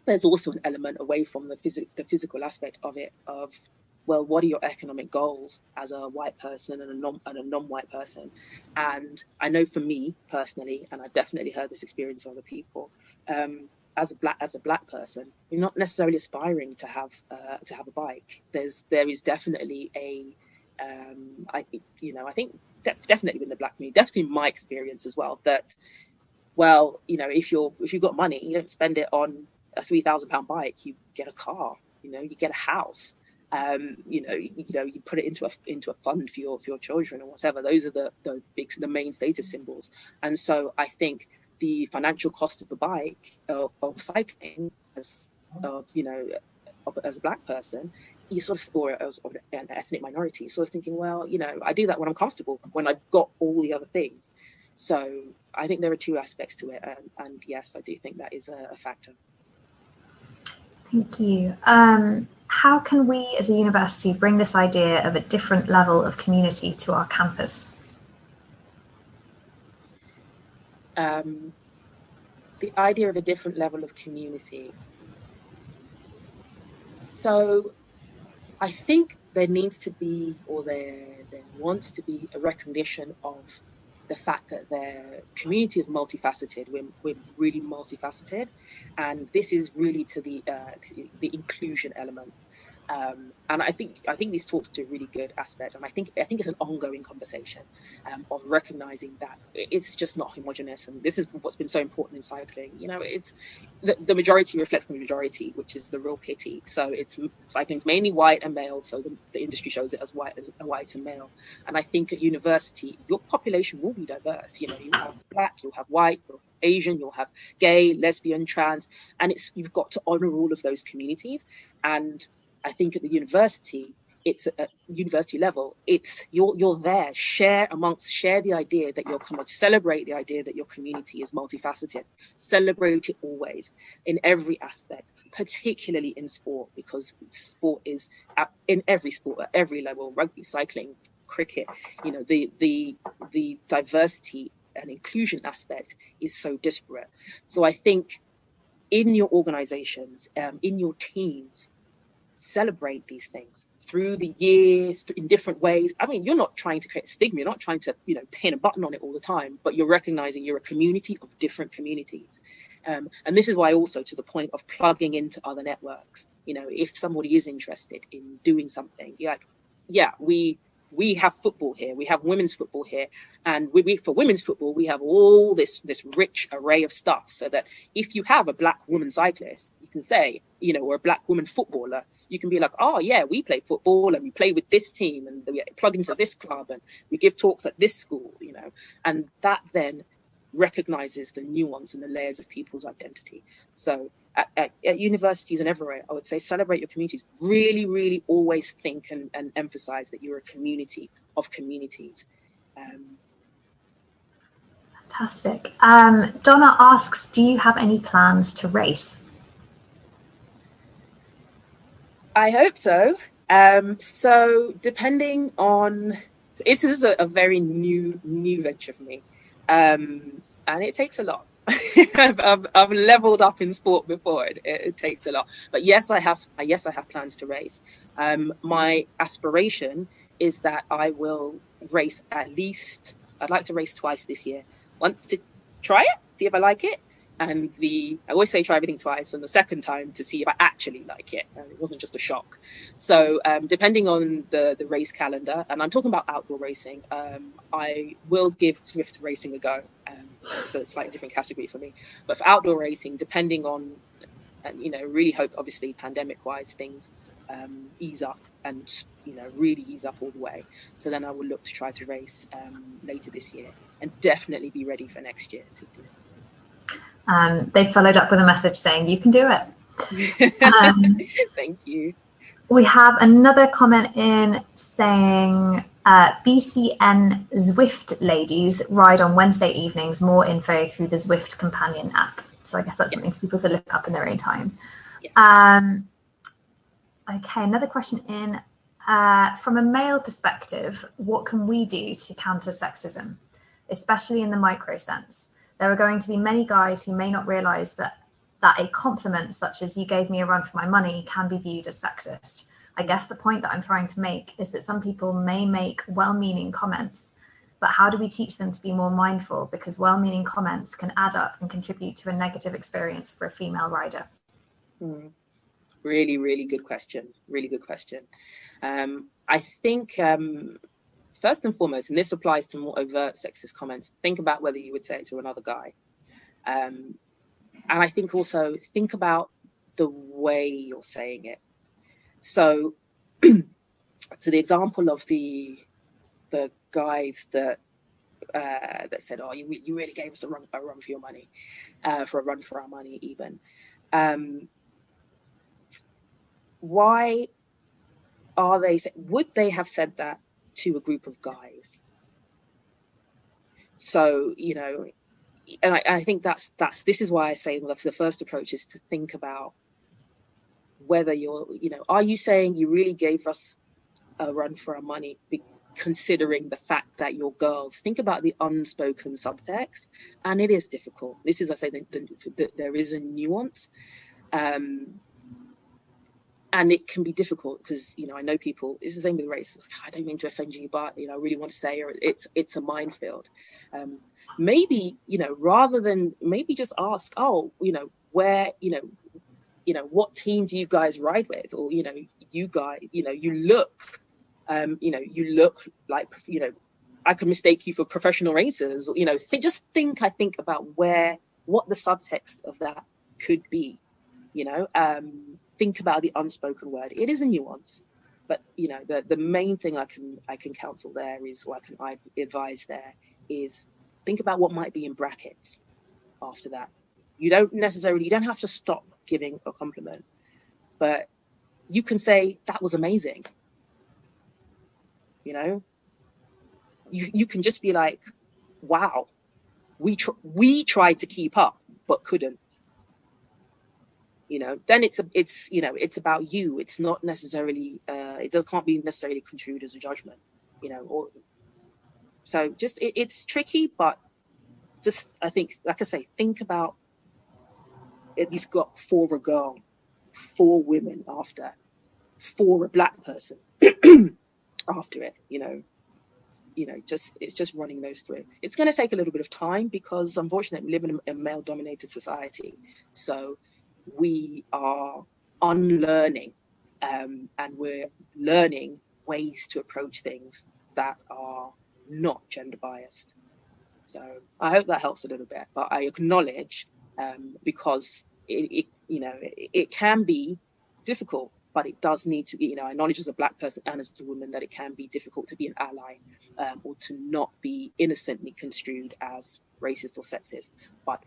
there's also an element away from the physical aspect of it, of, well, what are your economic goals as a white person and a non-white person? And I know for me personally, and I've definitely heard this experience of other people, as a black person, you're not necessarily aspiring to have a bike. There is definitely I think definitely in the black community, definitely in my experience as well, that, well, you know, if you've got money, you don't spend it on a £3,000 bike, you get a car, you know, you get a house. You put it into a fund for your children or whatever. Those are the main status symbols. And so I think the financial cost of the bike, of cycling, as a black person, you sort of, or as an ethnic minority, sort of thinking, well, you know, I do that when I'm comfortable, when I've got all the other things. So I think there are two aspects to it, and yes, I do think that is a factor. Thank you. How can we as a university bring this idea of a different level of community to our campus? The idea of a different level of community. So I think there needs to be, or there wants to be, a recognition of the fact that their community is multifaceted. We're really multifaceted, and this is really to the inclusion element. And I think these talks do a really good aspect, and I think it's an ongoing conversation of recognizing that it's just not homogenous, and this is what's been so important in cycling. You know, it's the majority reflects the majority, which is the real pity. So cycling's mainly white and male, so the industry shows it as white and male. And I think at university, your population will be diverse. You know, you have black, you'll have white, you'll have Asian, you'll have gay, lesbian, trans, and you've got to honor all of those communities. And I think at the university, it's at university level, it's you're there, share the idea that you're coming to celebrate the idea that your community is multifaceted. Celebrate it always in every aspect, particularly in sport, because sport is in every sport at every level, rugby, cycling, cricket. You know, the diversity and inclusion aspect is so disparate. So I think in your organizations, in your teams, celebrate these things through the years in different ways. I mean, you're not trying to create a stigma, you're not trying to, you know, pin a button on it all the time, but you're recognizing you're a community of different communities. And this is why also, to the point of plugging into other networks, you know, if somebody is interested in doing something, you're like, yeah, we have football here, we have women's football here, and for women's football we have all this rich array of stuff, so that if you have a black woman cyclist, you can say, you know, or a black woman footballer, you can be like, oh yeah, we play football and we play with this team and we plug into this club and we give talks at this school, you know, and that then recognizes the nuance and the layers of people's identity. So at universities and everywhere, I would say celebrate your communities. Really, really always think and emphasize that you're a community of communities. Fantastic. Donna asks, do you have any plans to race? I hope so. So depending on, this is a very new venture for me, and it takes a lot. I've leveled up in sport before. It takes a lot, but yes, I have plans to race. My aspiration is that I will race at least. I'd like to race twice this year. Once to try it, see if I like it. And I always say try everything twice, and the second time to see if I actually like it, and it wasn't just a shock. So depending on the race calendar, and I'm talking about outdoor racing, I will give Swift racing a go. So it's a slightly different category for me. But for outdoor racing, depending on, and you know, really hope obviously pandemic-wise things ease up and, you know, really ease up all the way. So then I will look to try to race later this year, and definitely be ready for next year to do it. They followed up with a message saying you can do it. Thank you. We have another comment in saying BCN Zwift ladies ride on Wednesday evenings. More info through the Zwift companion app. So I guess that's something for people to look up in their own time. Yes. Okay, another question in. From a male perspective, what can we do to counter sexism, especially in the micro sense? There are going to be many guys who may not realise that a compliment such as "you gave me a run for my money" can be viewed as sexist. I guess the point that I'm trying to make is that some people may make well-meaning comments, but how do we teach them to be more mindful, because well-meaning comments can add up and contribute to a negative experience for a female rider? Really, really good question. Really good question. I think first and foremost, and this applies to more overt sexist comments, think about whether you would say it to another guy. And I think also think about the way you're saying it. So to the example of the guys that said, oh, you really gave us a run for your money, for a run for our money even. Why would they have said that to a group of guys? So, you know, and I think this is why I say the first approach is to think about whether you're, you know, are you saying you really gave us a run for our money, considering the fact that you're girls? Think about the unspoken subtext, and it is difficult. This is, I say, there is a nuance, and it can be difficult because, you know, I know people. It's the same with race. It's like, I don't mean to offend you, but, you know, I really want to say, or it's a minefield. Maybe, you know, rather than maybe just ask, oh, you know, where, you know, what team do you guys ride with? Or, you know, you guys, you know, you look like, you know, I could mistake you for professional racers. You know, I think about what the subtext of that could be. You know, think about the unspoken word. It is a nuance, but, you know, the main thing I can counsel there is, or I advise there is, think about what might be in brackets after that. You don't have to stop giving a compliment, but you can say, that was amazing. You know, you can just be like, wow, we tried to keep up, but couldn't. You know, then it's you know, it's about you. It's not necessarily, can't be necessarily construed as a judgment, you know, or so just, it's tricky, but just, I think, like I say, think about if you've got for a girl, for women after, for a black person after it, you know, it's just running those through. It's going to take a little bit of time because, unfortunately, we live in a male-dominated society. So we are unlearning, and we're learning ways to approach things that are not gender biased. So I hope that helps a little bit. But I acknowledge, because it can be difficult, but it does need to be, you know, I acknowledge as a black person and as a woman that it can be difficult to be an ally, or to not be innocently construed as racist or sexist. But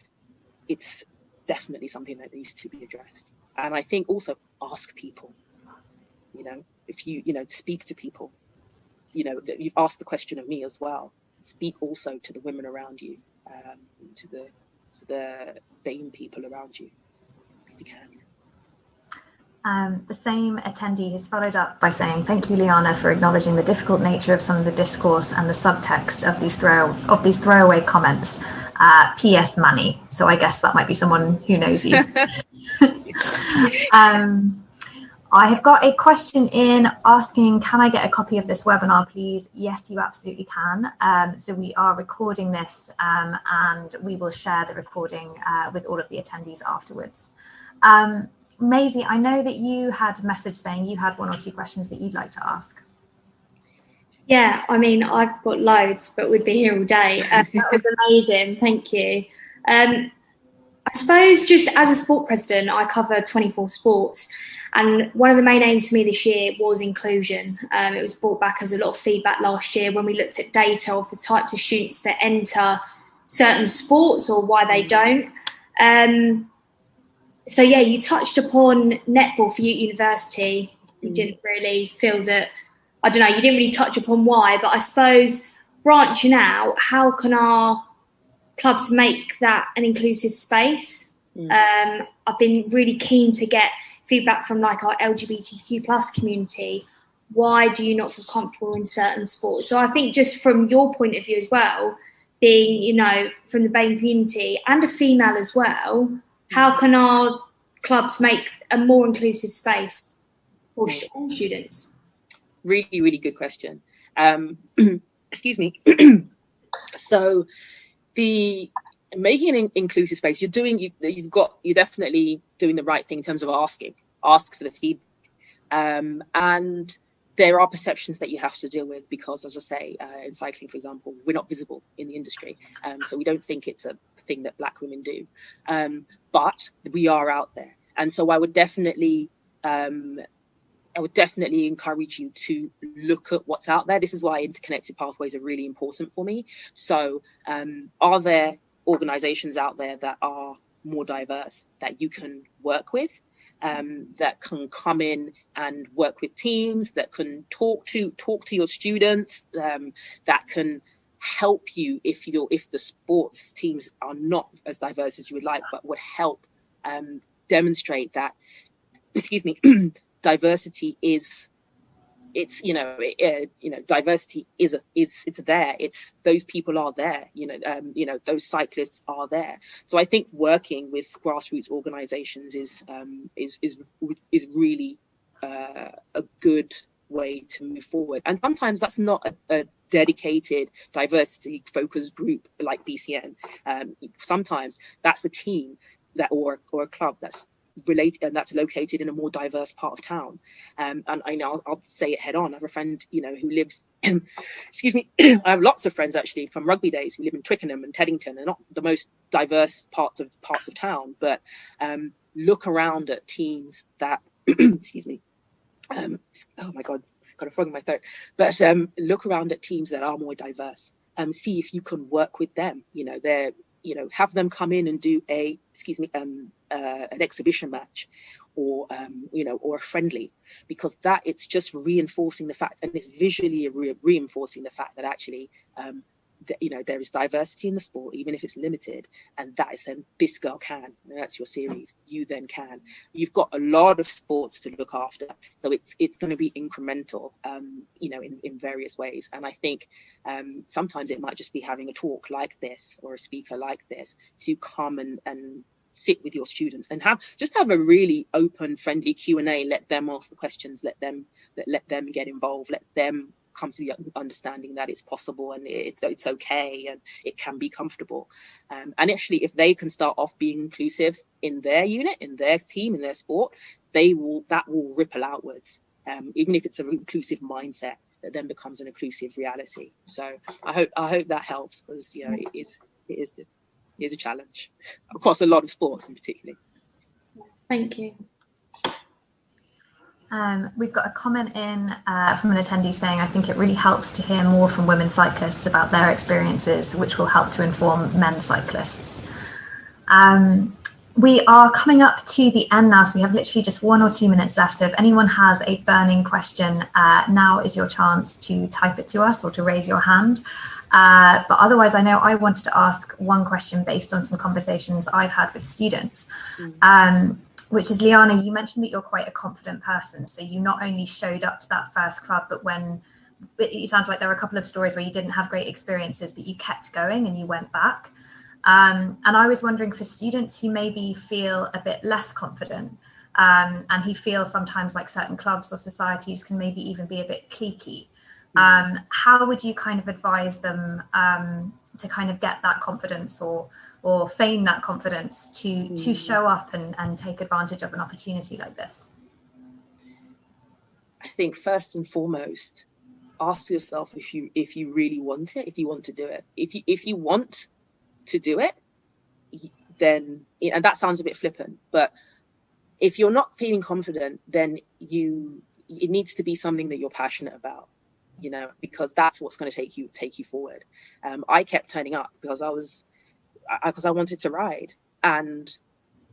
it's definitely something that needs to be addressed. And I think also ask people, you know, if you know, speak to people, you know, that you've asked the question of me as well. Speak also to the women around you, to the BAME people around you, if you can. The same attendee has followed up by saying, thank you, Liyana, for acknowledging the difficult nature of some of the discourse and the subtext of these throwaway comments. P.S. Manny. So I guess that might be someone who knows you. I have got a question in asking, can I get a copy of this webinar, please? Yes, you absolutely can. So we are recording this, and we will share the recording with all of the attendees afterwards. Maisie, I know that you had a message saying you had one or two questions that you'd like to ask. Yeah, I mean, I've got loads, but we'd be here all day. That was amazing. Thank you. I suppose just as a sport president, I cover 24 sports. And one of the main aims for me this year was inclusion. It was brought back as a lot of feedback last year when we looked at data of the types of students that enter certain sports or why they don't. So, yeah, you touched upon netball for Ute University. You didn't really feel that, I don't know, you didn't really touch upon why, but I suppose branching out, how can our clubs make that an inclusive space? I've been really keen to get feedback from like our LGBTQ plus community. Why do you not feel comfortable in certain sports? So I think just from your point of view as well, being, you know, from the BAME community and a female as well, how can our clubs make a more inclusive space for all students? Really, really good question. Excuse me. So the making an inclusive space, you're definitely doing the right thing in terms of ask for the feedback. And there are perceptions that you have to deal with because, as I say, in cycling, for example, we're not visible in the industry. So we don't think it's a thing that Black women do. But we are out there. And so I would definitely encourage you to look at what's out there. This is why interconnected pathways are really important for me. So are there organizations out there that are more diverse that you can work with? that can come in and work with teams, that can talk to your students, that can help you if the sports teams are not as diverse as you would like, but would help demonstrate that, diversity is, diversity is there. It's those people are there. Those cyclists are there. So I think working with grassroots organisations is really a good way to move forward. And sometimes that's not a dedicated diversity focused group like BCN. Sometimes that's a team or a club that's related and that's located in a more diverse part of town. And I know I'll say it head on. I have a friend, who lives excuse me, I have lots of friends actually from rugby days who live in Twickenham and Teddington. They're not the most diverse parts of town, but look around at teams that excuse me, oh my god, I've got a frog in my throat, but look around at teams that are more diverse, see if you can work with them. Have them come in and do an exhibition match, or a friendly, because that it's just reinforcing the fact, and it's visually reinforcing the fact that actually there is diversity in the sport, even if it's limited, and that is then this girl can, and that's your series, you then can. You've got a lot of sports to look after, so it's going to be incremental, in various ways. And I think sometimes it might just be having a talk like this or a speaker like this to come and sit with your students and have a really open, friendly Q&A. Let them ask the questions, let them get involved, let them come to the understanding that it's possible and it's okay and it can be comfortable. And actually, if they can start off being inclusive in their unit, in their team, in their sport, that will ripple outwards. Even if it's an inclusive mindset, that then becomes an inclusive reality. So I hope that helps, because it is a challenge across a lot of sports in particular. Thank you. We've got a comment in from an attendee saying, I think it really helps to hear more from women cyclists about their experiences, which will help to inform men cyclists. We are coming up to the end now, so we have literally just 1 or 2 minutes left. So if anyone has a burning question, now is your chance to type it to us or to raise your hand. But otherwise, I know I wanted to ask one question based on some conversations I've had with students. Which is, Liyana, you mentioned that you're quite a confident person. So you not only showed up to that first club, but when it sounds like there were a couple of stories where you didn't have great experiences, but you kept going and you went back. And I was wondering, for students who maybe feel a bit less confident and who feel sometimes like certain clubs or societies can maybe even be a bit cliquey, how would you kind of advise them to kind of get that confidence or feign that confidence to show up and take advantage of an opportunity like this? I think first and foremost, ask yourself if you really want it, if you want to do it. If you want to do it, then, and that sounds a bit flippant, but if you're not feeling confident, then it needs to be something that you're passionate about, because that's what's going to take you forward. I kept turning up because I wanted to ride, and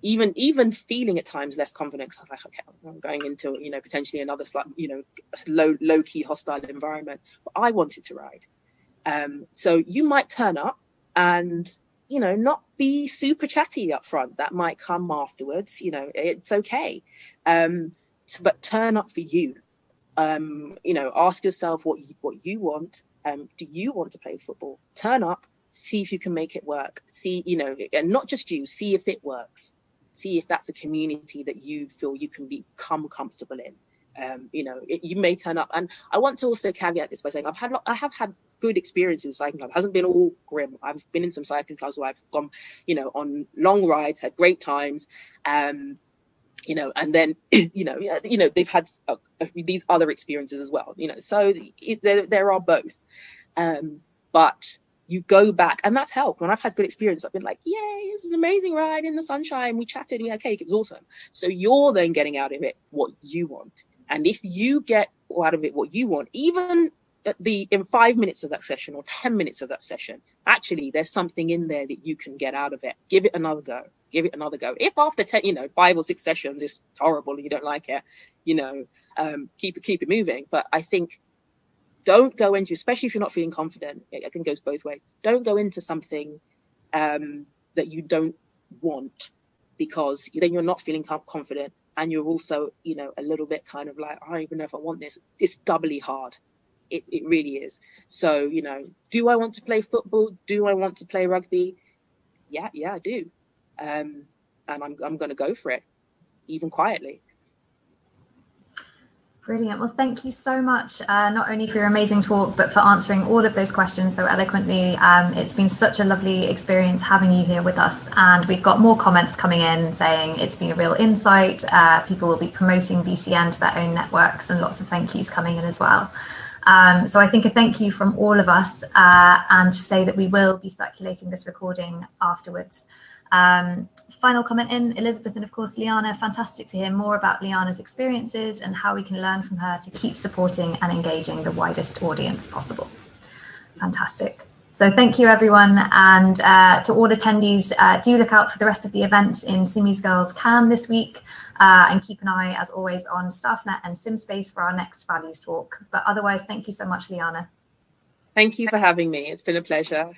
even feeling at times less confident, because I was like, okay, I'm going into potentially another low key hostile environment, but I wanted to ride. So you might turn up and not be super chatty up front. That might come afterwards. It's okay, but turn up for you. Ask yourself what you want. Do you want to play football? Turn up. See if you can make it work. See, and not just you, see if it works. See if that's a community that you feel you can become comfortable in. You may turn up, and I want to also caveat this by saying I have had good experiences with cycling club. It hasn't been all grim. I've been in some cycling clubs where I've gone, on long rides, had great times, and then they've had these other experiences as well. So there are both, but you go back, and that's helped. When I've had good experiences, I've been like, yay, this is an amazing ride in the sunshine. We chatted, we had cake, it was awesome. So you're then getting out of it what you want. And if you get out of it what you want, even in 5 minutes of that session or 10 minutes of that session, actually there's something in there that you can get out of it. Give it another go. give it another go. If after 10, 5 or 6 sessions it's horrible and you don't like it, keep it moving. But I think don't go into, especially if you're not feeling confident, I think it goes both ways. Don't go into something that you don't want, because then you're not feeling confident, and you're also, a little bit kind of like, I don't even know if I want this. It's doubly hard. It really is. So, do I want to play football? Do I want to play rugby? Yeah, I do. And I'm going to go for it, even quietly. Brilliant. Well, thank you so much, not only for your amazing talk, but for answering all of those questions so eloquently. It's been such a lovely experience having you here with us. And we've got more comments coming in saying it's been a real insight. People will be promoting BCN to their own networks, and lots of thank yous coming in as well. So I think a thank you from all of us, and to say that we will be circulating this recording afterwards. Final comment in, Elizabeth and of course Liyana, fantastic to hear more about Liyana's experiences and how we can learn from her to keep supporting and engaging the widest audience possible. Fantastic. So thank you everyone, and to all attendees, do look out for the rest of the event in Simi's Girls Can this week, and keep an eye as always on StaffNet and SimSpace for our next values talk. But otherwise, thank you so much, Liyana. Thank you for having me. It's been a pleasure.